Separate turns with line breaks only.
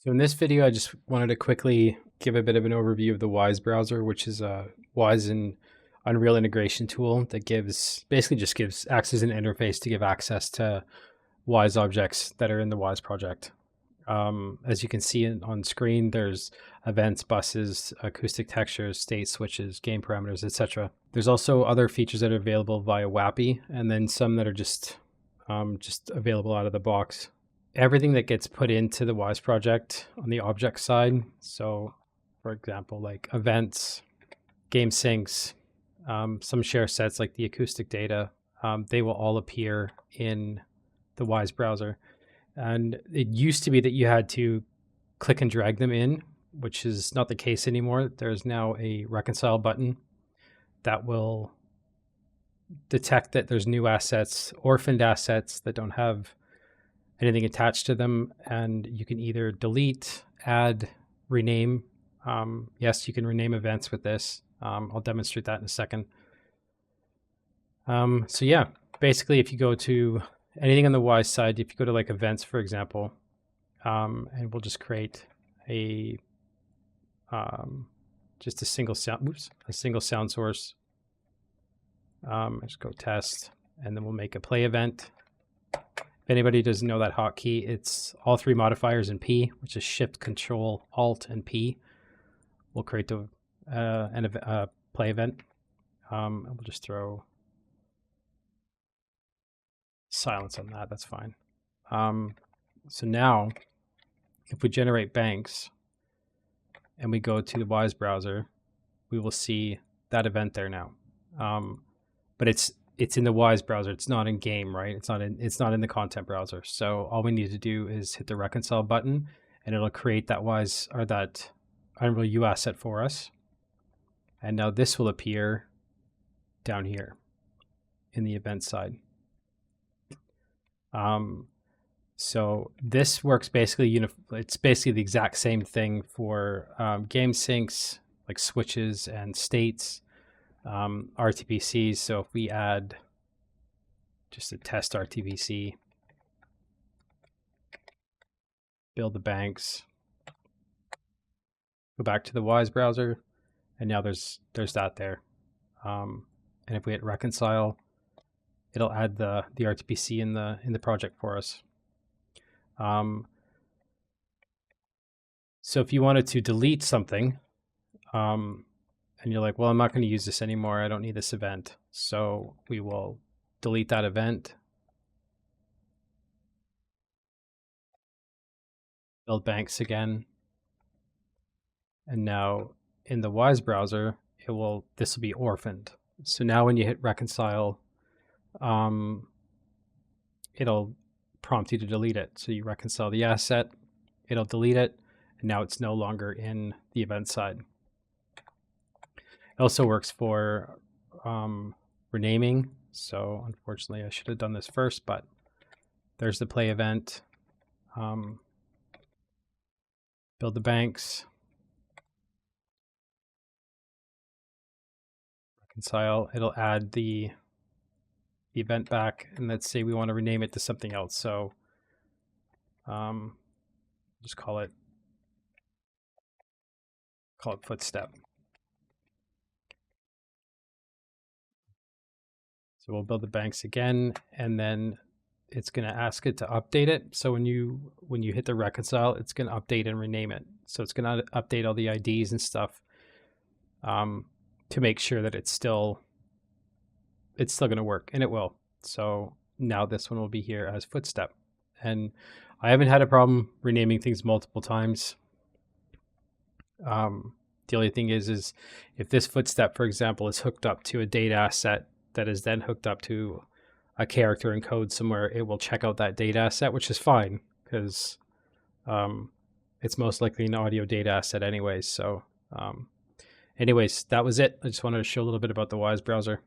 So in this video, I just wanted to quickly give a bit of an overview of the Wwise browser, which is a Wwise and Unreal integration tool that basically just gives acts as an interface to give access to Wwise objects that are in the Wwise project. As you can see on screen, there's events, buses, acoustic textures, state switches, game parameters, etc. There's also other features that are available via WAPI, and then some that are just available out of the box. Everything that gets put into the Wwise project on the object side, so for example, like events, game syncs, some share sets like the acoustic data, they will all appear in the Wwise browser. And it used to be that you had to click and drag them in, which is not the case anymore. There's now a reconcile button that will detect that there's new assets, orphaned assets that don't have anything attached to them, and you can either delete, add, rename. Yes, you can rename events with this. I'll demonstrate that in a second. So yeah, basically if you go to anything on the Wwise side, if you go to like events, for example, and we'll just create a just a single sound source. Just go test, and then we'll make a play event. If anybody doesn't know that hotkey, it's all three modifiers in P, which is Shift, Control, Alt, and P. We'll create a play event. And we'll just throw silence on that. That's fine. So now, if we generate banks and we go to the Wwise browser, we will see that event there now. But it's in the Wwise browser. It's not in game, right? It's not in the content browser. So all we need to do is hit the reconcile button, and it'll create that Wwise or that Unreal U asset for us. And now this will appear down here in the event side. So this works basically, it's basically the exact same thing for game syncs, like switches and states, RTPCs. So if we add just a test RTPC, build the banks, go back to the Wwise browser, and now there's that there. And if we hit reconcile, it'll add the RTPC in the project for us. So if you wanted to delete something, and you're like, well, I'm not going to use this anymore, I don't need this event. So we will delete that event, build banks again, and now in the Wwise browser, this will be orphaned. So now when you hit reconcile, it'll prompt you to delete it. So you reconcile the asset, it'll delete it, and now it's no longer in the event side. It also works for renaming. So unfortunately, I should have done this first, but there's the play event. Build the banks. Reconcile. It'll add the event back, and let's say we want to rename it to something else. So just call it footstep. So we'll build the banks again, and then it's going to ask it to update it. So when you hit the reconcile, it's going to update and rename it. So it's going to update all the IDs and stuff to make sure that it's still going to work, and it will. So now this one will be here as footstep. And I haven't had a problem renaming things multiple times. The only thing is if this footstep, for example, is hooked up to a data asset that is then hooked up to a character in code somewhere, it will check out that data asset, which is fine because it's most likely an audio data asset anyways. So anyways, that was it. I just wanted to show a little bit about the Wwise browser.